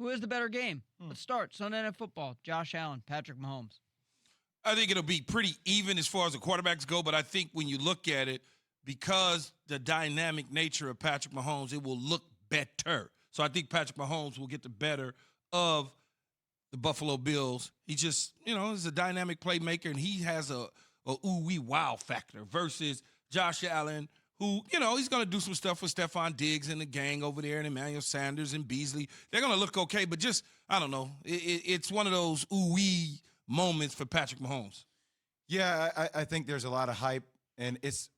Who has the better game? Let's start. Sunday Night Football. Josh Allen, Patrick Mahomes. I think it'll be pretty even as far as the quarterbacks go, but I think when you look at it, because the dynamic nature of Patrick Mahomes, it will look better. So I think Patrick Mahomes will get the better of the Buffalo Bills. He just, is a dynamic playmaker, and he has a ooh-wee wow factor versus Josh Allen, who, he's going to do some stuff with Stephon Diggs and the gang over there and Emmanuel Sanders and Beasley. They're going to look okay, but just, I don't know. It's one of those ooh-wee moments for Patrick Mahomes. Yeah, I think there's a lot of hype, and it's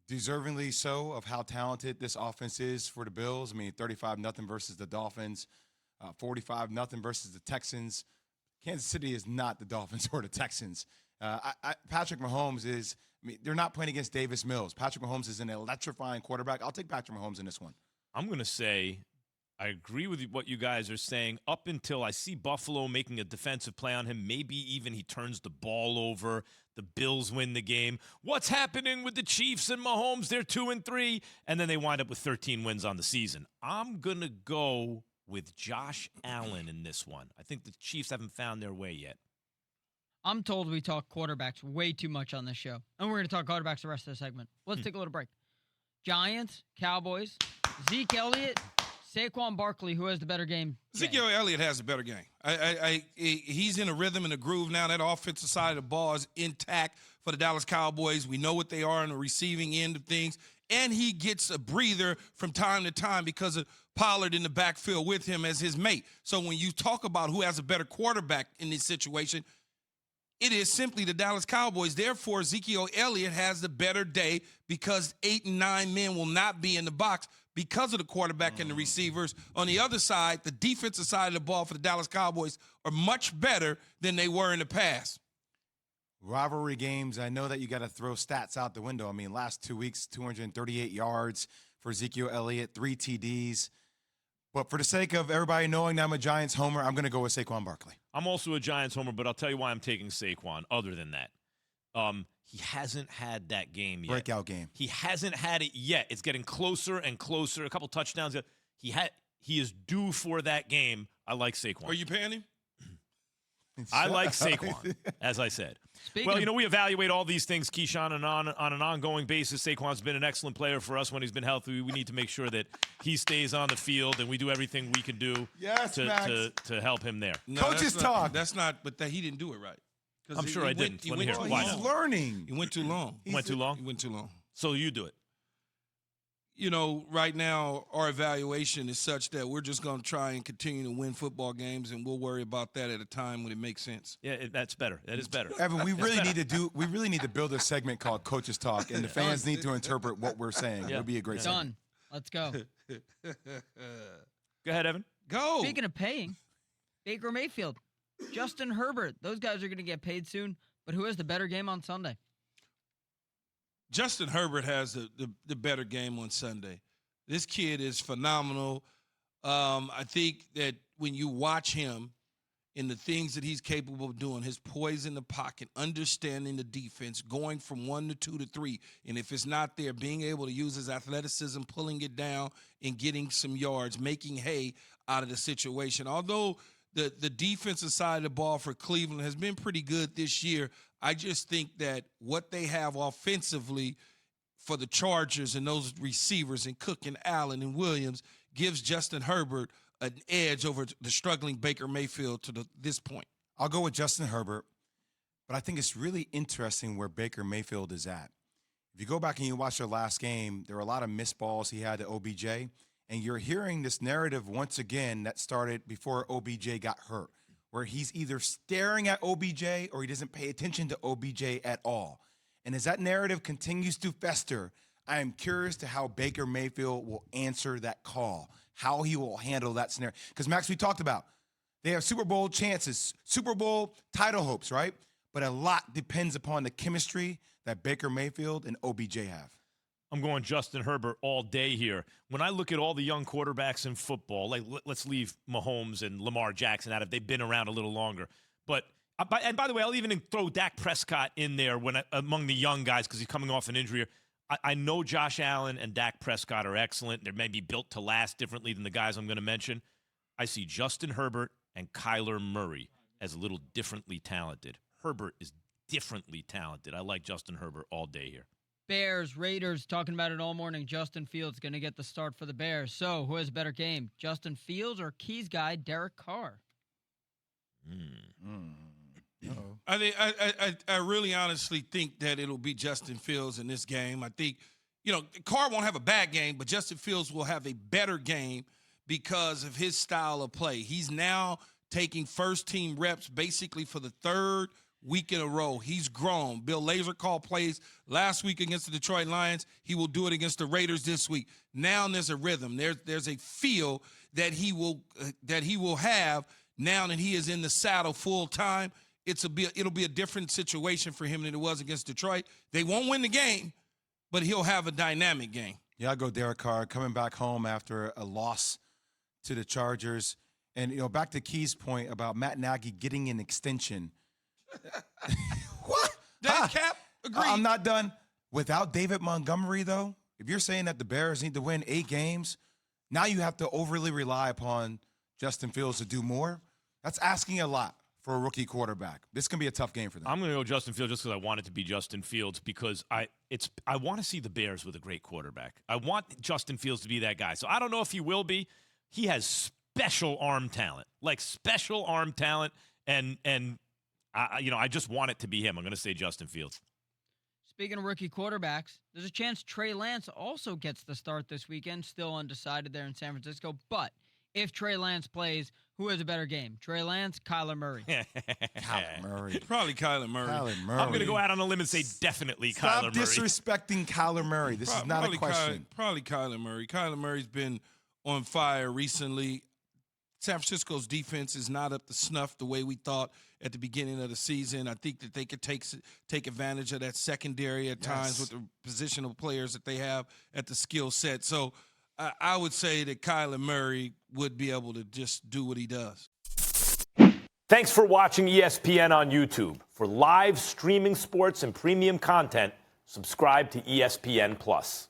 deservingly so of how talented this offense is for the Bills. I mean, 35-0 versus the Dolphins, 45-0 versus the Texans. Kansas City is not the Dolphins or the Texans. Patrick Mahomes is – they're not playing against Davis Mills. Patrick Mahomes is an electrifying quarterback. I'll take Patrick Mahomes in this one. I'm going to say I agree with what you guys are saying up until I see Buffalo making a defensive play on him. Maybe even he turns the ball over. The Bills win the game. What's happening with the Chiefs and Mahomes? They're 2-3, and then they wind up with 13 wins on the season. I'm going to go with Josh Allen in this one. I think the Chiefs haven't found their way yet. I'm told we talk quarterbacks way too much on this show. And we're going to talk quarterbacks the rest of the segment. Let's take a little break. Giants, Cowboys, Zeke Elliott, Saquon Barkley, who has the better game? Ezekiel Elliott has a better game. He's in a rhythm and a groove now. That offensive side of the ball is intact for the Dallas Cowboys. We know what they are on the receiving end of things. And he gets a breather from time to time because of Pollard in the backfield with him as his mate. So when you talk about who has a better quarterback in this situation, it is simply the Dallas Cowboys. Therefore, Ezekiel Elliott has the better day because 8 and 9 men will not be in the box because of the quarterback and the receivers. On the other side, the defensive side of the ball for the Dallas Cowboys are much better than they were in the past. Rivalry games, I know that you got to throw stats out the window. I mean, last 2 weeks, 238 yards for Ezekiel Elliott, 3 TDs. But for the sake of everybody knowing that I'm a Giants homer, I'm going to go with Saquon Barkley. I'm also a Giants homer, but I'll tell you why I'm taking Saquon other than that. He hasn't had that game yet. Breakout game. He hasn't had it yet. It's getting closer and closer. A couple touchdowns. He is due for that game. I like Saquon. Are you paying him? I like Saquon, as I said. We evaluate all these things, Keyshawn, and on an ongoing basis. Saquon's been an excellent player for us when he's been healthy. We need to make sure that he stays on the field, and we do everything we can do to help him there. No, Coaches talk. That's not, but he didn't do it right. I'm sure I didn't. Let me hear. Why not? He's learning. He went too long. He went too long? He went too long. So you do it. Right now our evaluation is such that we're just going to try and continue to win football games, and we'll worry about that at a time when it makes sense. Yeah, that's better. That is better. Evan, we really need to build a segment called Coaches Talk, and the fans need to interpret what we're saying. Yeah. It would be a great segment. Done. Let's go. Go ahead, Evan. Go. Speaking of paying, Baker Mayfield, Justin Herbert, those guys are going to get paid soon. But who has the better game on Sunday? Justin Herbert has the better game on Sunday. This kid is phenomenal. I think that when you watch him and the things that he's capable of doing, his poise in the pocket, understanding the defense, going from 1 to 2 to 3, and if it's not there, being able to use his athleticism, pulling it down and getting some yards, making hay out of the situation. Although the defensive side of the ball for Cleveland has been pretty good this year, I just think that what they have offensively for the Chargers and those receivers and Cook and Allen and Williams gives Justin Herbert an edge over the struggling Baker Mayfield to this point. I'll go with Justin Herbert, but I think it's really interesting where Baker Mayfield is at. If you go back and you watch their last game, there were a lot of missed balls he had to OBJ, and you're hearing this narrative once again that started before OBJ got hurt, where he's either staring at OBJ or he doesn't pay attention to OBJ at all. And as that narrative continues to fester, I am curious to how Baker Mayfield will answer that call, how he will handle that scenario. Because, Max, we talked about they have Super Bowl chances, Super Bowl title hopes, right? But a lot depends upon the chemistry that Baker Mayfield and OBJ have. I'm going Justin Herbert all day here. When I look at all the young quarterbacks in football, like let's leave Mahomes and Lamar Jackson out if they've been around a little longer. But and by the way, I'll even throw Dak Prescott in there among the young guys because he's coming off an injury. I know Josh Allen and Dak Prescott are excellent. They're maybe built to last differently than the guys I'm going to mention. I see Justin Herbert and Kyler Murray as a little differently talented. Herbert is differently talented. I like Justin Herbert all day here. Bears, Raiders, talking about it all morning. Justin Fields going to get the start for the Bears. So, who has a better game, Justin Fields or Keys guy Derek Carr? I really honestly think that it'll be Justin Fields in this game. I think, Carr won't have a bad game, but Justin Fields will have a better game because of his style of play. He's now taking first-team reps basically for the third week in a row. He's grown. Bill Lazor called plays last week against the Detroit Lions. He will do it against the Raiders this week. Now there's a rhythm. There's a feel that he will have now that he is in the saddle full time. It'll be a different situation for him than it was against Detroit. They won't win the game, but he'll have a dynamic game. Yeah, I'll go Derek Carr coming back home after a loss to the Chargers. And, back to Key's point about Matt Nagy getting an extension. What? That cap? Agreed. I'm not done. Without David Montgomery, though, if you're saying that the Bears need to win 8 games, now you have to overly rely upon Justin Fields to do more. That's asking a lot for a rookie quarterback. This can be a tough game for them. I'm going to go Justin Fields just because I want it to be Justin Fields because I want to see the Bears with a great quarterback. I want Justin Fields to be that guy. So I don't know if he will be. He has special arm talent, and I just want it to be him. I'm going to say Justin Fields. Speaking of rookie quarterbacks, there's a chance Trey Lance also gets the start this weekend. Still undecided there in San Francisco. But if Trey Lance plays, who has a better game? Trey Lance, Kyler Murray. Kyler Murray. Probably Kyler Murray. I'm going to go out on a limb and say definitely Kyler Murray. Stop disrespecting Kyler Murray. This is not a question. Probably Kyler Murray. Kyler Murray's been on fire recently. San Francisco's defense is not up to snuff the way we thought at the beginning of the season. I think that they could take advantage of that secondary at times with the positional players that they have at the skill set. So I would say that Kyler Murray would be able to just do what he does. Thanks for watching ESPN on YouTube. For live streaming sports and premium content, subscribe to ESPN+.